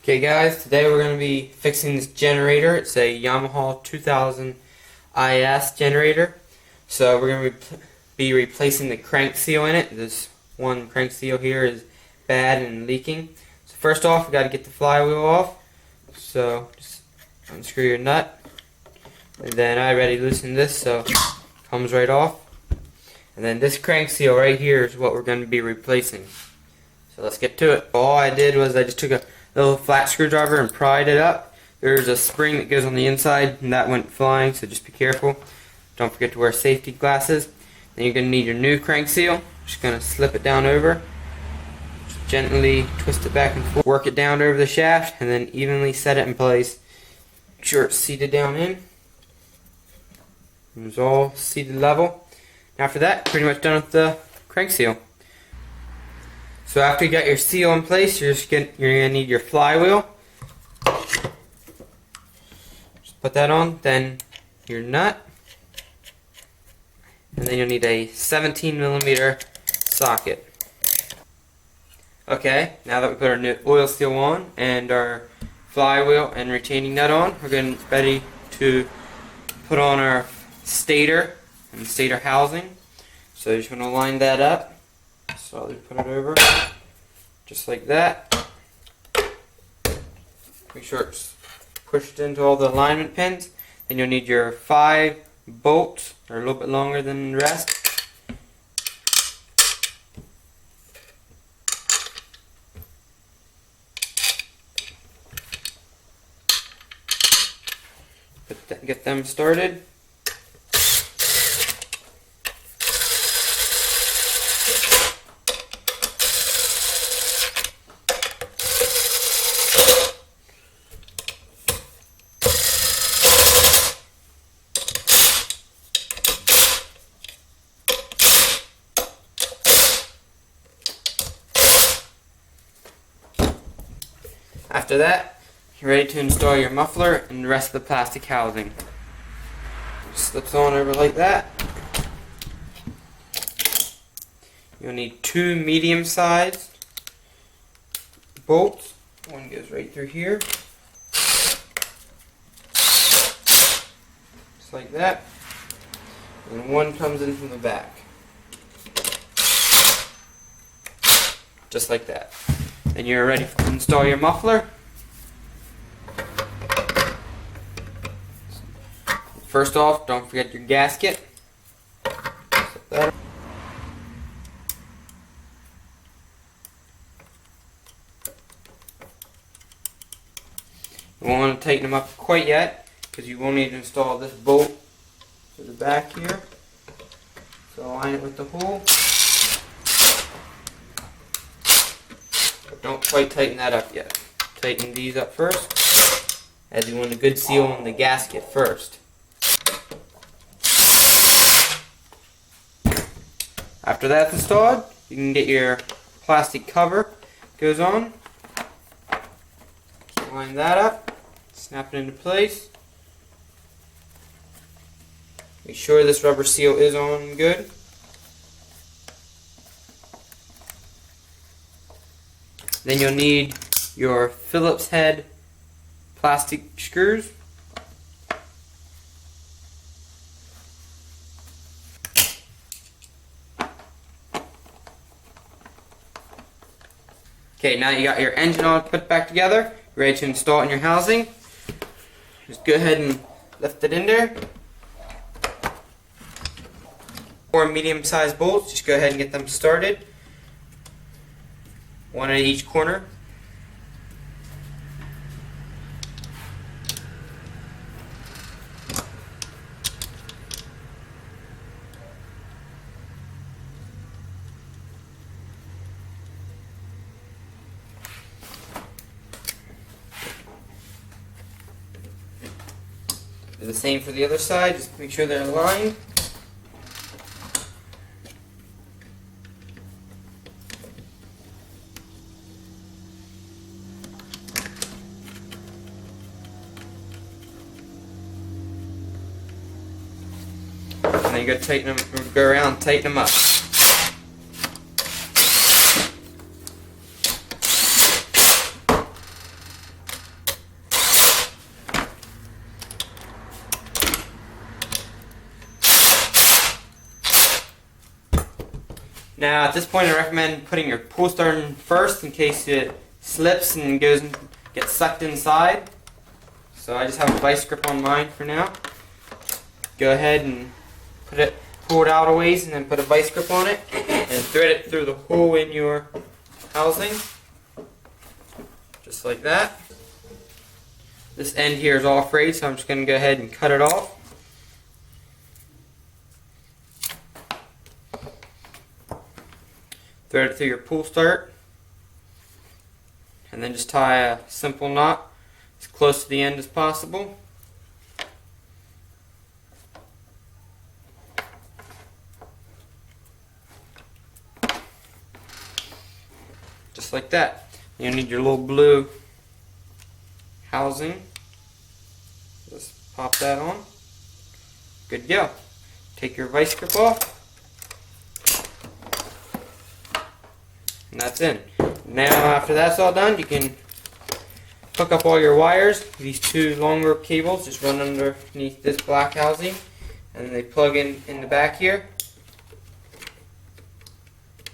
Okay guys, today we're going to be fixing this generator. It's a Yamaha 2000is generator. So we're going to be replacing the crank seal in it. This one crank seal here is bad and leaking. So first off, we got to get the flywheel off. So just unscrew your nut. And then I already loosened this, so it comes right off. And then this crank seal right here is what we're going to be replacing. So let's get to it. All I did was I just took a little flat screwdriver and pried it up. There's a spring that goes on the inside and that went flying, so just be careful. Don't forget to wear safety glasses. Then you're going to need your new crank seal. Just going to slip it down over. Just gently twist it back and forth. Work it down over the shaft and then evenly set it in place. Make sure it's seated down in. It's all seated level. After that, pretty much done with the crank seal. So after you got your seal in place, you're going to need your flywheel. Just put that on, then your nut, and then you'll need a 17mm socket. Okay, now that we put our new oil seal on and our flywheel and retaining nut on, we're getting ready to put on our stator and stator housing. So you're just going to line that up. Slowly put it over, just like that. Make sure it's pushed into all the alignment pins. Then you'll need your 5 bolts, they're a little bit longer than the rest. Get them started. After that, you're ready to install your muffler and the rest of the plastic housing. Slips on over like that. You'll need 2 medium-sized bolts. One goes right through here. Just like that. And one comes in from the back. Just like that. And you're ready to install your muffler. First off, don't forget your gasket. You won't want to tighten them up quite yet because you will need to install this bolt to the back here. So align it with the hole. Don't quite tighten that up yet. Tighten these up first, as you want a good seal on the gasket first. After that's installed, you can get your plastic cover. Goes on. Just line that up, snap it into place. Make sure this rubber seal is on good. Then you'll need your Phillips head plastic screws. Okay, now you got your engine all put back together, ready to install it in your housing. Just go ahead and lift it in there. 4 medium-sized bolts, just go ahead and get them started. One at each corner. Do the same for the other side, just make sure they're aligned. And then you gotta tighten them, go around and tighten them up. Now at this point I recommend putting your pull start in first in case it slips and gets sucked inside. So I just have a vice grip on mine for now. Go ahead and pull it out a ways and then put a vice grip on it and thread it through the hole in your housing. Just like that. This end here is all frayed, so I'm just going to go ahead and cut it off. Thread it through your pull start. And then just tie a simple knot as close to the end as possible. Just like that. You'll need your little blue housing. Just pop that on. Good to go. Take your vice grip off. And that's in. Now after that's all done, you can hook up all your wires. These two long rope cables just run underneath this black housing, and then they plug in the back here.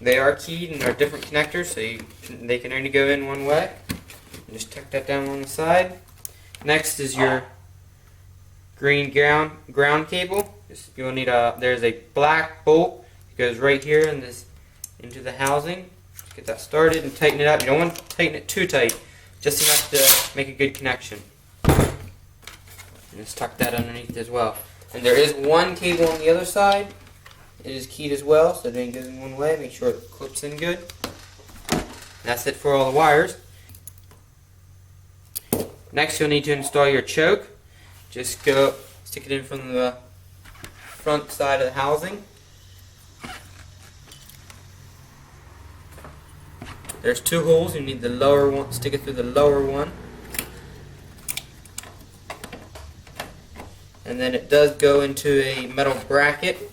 They are keyed and are different connectors, so they can only go in one way. And just tuck that down on the side. Next is your green ground cable. You'll need there's a black bolt that goes right here into the housing. Get that started and tighten it up. You don't want to tighten it too tight, just enough to make a good connection. And just tuck that underneath as well. And there is one cable on the other side. It is keyed as well, so it only goes in one way. Make sure it clips in good. That's it for all the wires. Next, you'll need to install your choke. Just go stick it in from the front side of the housing. There's two holes. You need the lower one. Stick it through the lower one. And then it does go into a metal bracket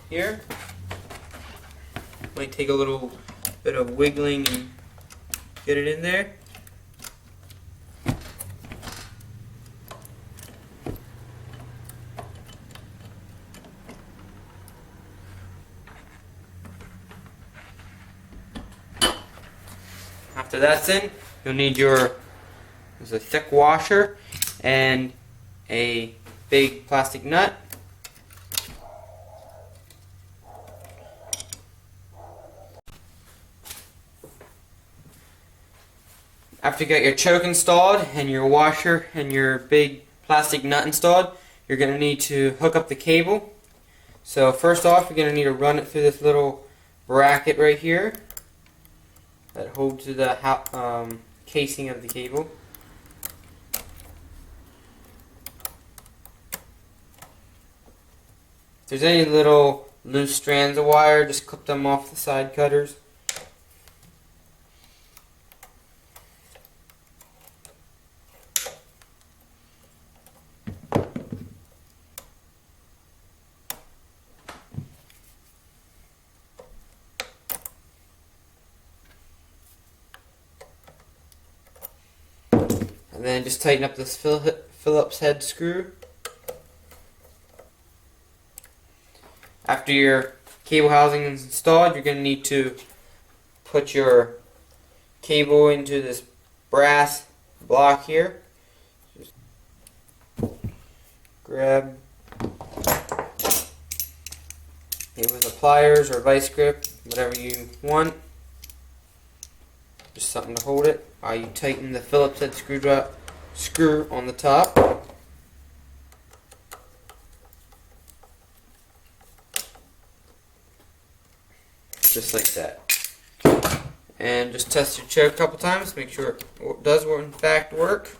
here. Might take a little bit of wiggling and get it in there. After that's in, you'll need there's a thick washer and a big plastic nut. After you get your choke installed and your washer and your big plastic nut installed, you're going to need to hook up the cable. So first off, you're going to need to run it through this little bracket right here that holds the casing of the cable. If there's any little loose strands of wire, just clip them off the side cutters. And then just tighten up this Phillips head screw. After your cable housing is installed, you're going to need to put your cable into this brass block here. Just grab it with a pliers or vice grip, whatever you want. Just something to hold it while you tighten the Phillips head screw on the top. Just like that. And just test your choke a couple times, make sure it does in fact work.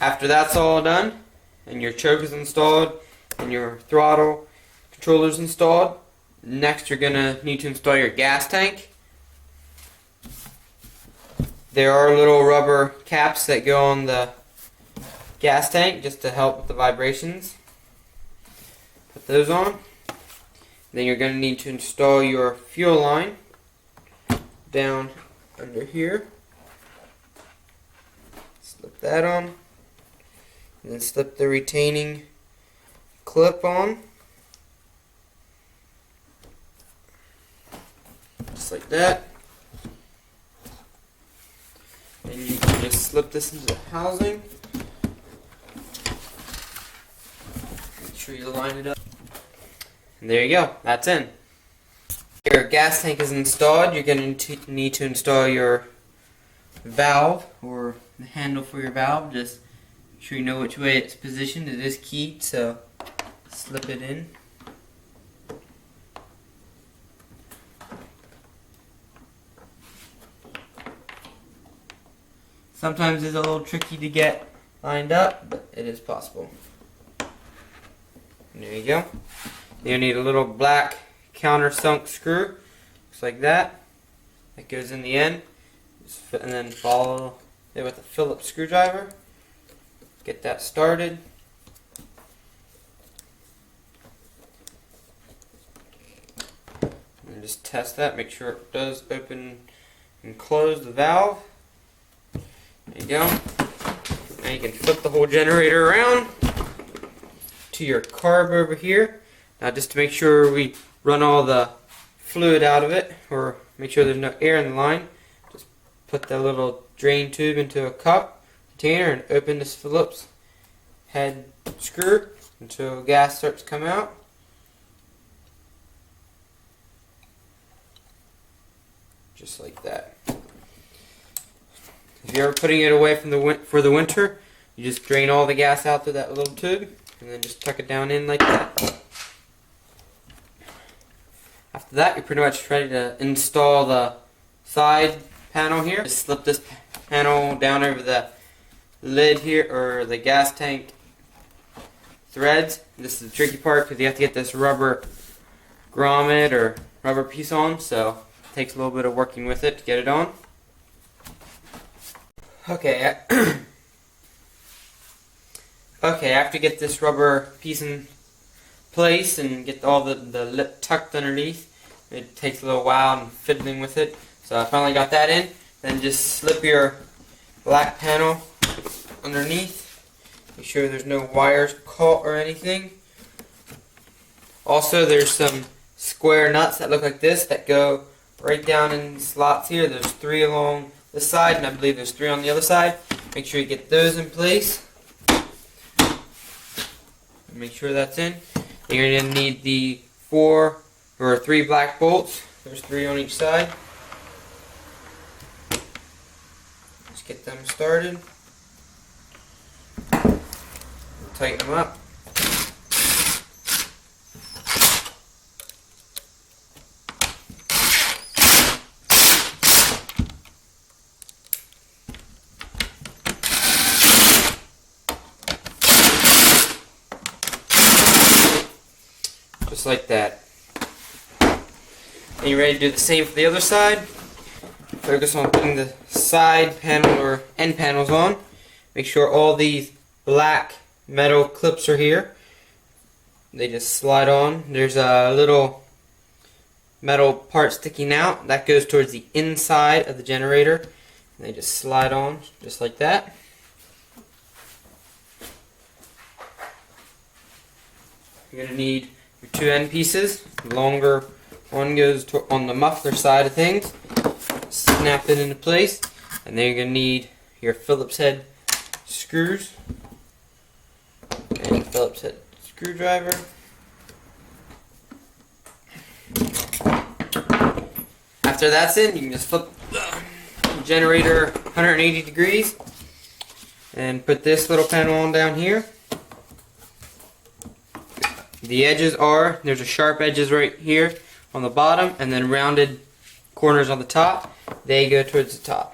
After that's all done, and your choke is installed, and your throttle controller is installed, next you're going to need to install your gas tank. There are little rubber caps that go on the gas tank just to help with the vibrations. Put those on. Then you're going to need to install your fuel line down under here. Slip that on. And then slip the retaining clip on. Just like that. And you can just slip this into the housing. Make sure you line it up. And there you go. That's in. Your gas tank is installed. You're going to need to install your valve, or the handle for your valve. Just make sure you know which way it's positioned. It is keyed, so slip it in. Sometimes it's a little tricky to get lined up, but it is possible. And there you go. You need a little black countersunk screw, just like that. That goes in the end, and then follow it with a Phillips screwdriver. Get that started. And just test that. Make sure it does open and close the valve. There you go. Now you can flip the whole generator around to your carb over here. Now just to make sure we run all the fluid out of it, or make sure there's no air in the line, just put the little drain tube into a cup container and open this Phillips head screw until gas starts to come out. Just like that. If you're ever putting it away from for the winter, you just drain all the gas out through that little tube and then just tuck it down in like that. After that, you're pretty much ready to install the side panel here. Just slip this panel down over the lid here, or the gas tank threads. This is the tricky part because you have to get this rubber grommet or rubber piece on, so it takes a little bit of working with it to get it on. Okay, after you get this rubber piece in place and get all the lip tucked underneath, it takes a little while and fiddling with it. So I finally got that in. Then just slip your black panel underneath. Make sure there's no wires caught or anything. Also, there's some square nuts that look like this that go right down in slots here. There's 3 along this side, and I believe there's 3 on the other side. Make sure you get those in place. Make sure that's in. You're going to need the 4 or 3 black bolts. There's 3 on each side. Let's get them started. Tighten them up. Just like that. And you're ready to do the same for the other side. Focus on putting the side panel or end panels on. Make sure all these black metal clips are here. They just slide on. There's a little metal part sticking out. That goes towards the inside of the generator. And they just slide on just like that. You're going to need your 2 end pieces. The longer one goes on the muffler side of things. Snap it into place. And then you're going to need your Phillips head screws and a Phillips head screwdriver. After that's in, you can just flip the generator 180 degrees and put this little panel on down here. The edges are, there's a sharp edges right here on the bottom, and then rounded corners on the top. They go towards the top.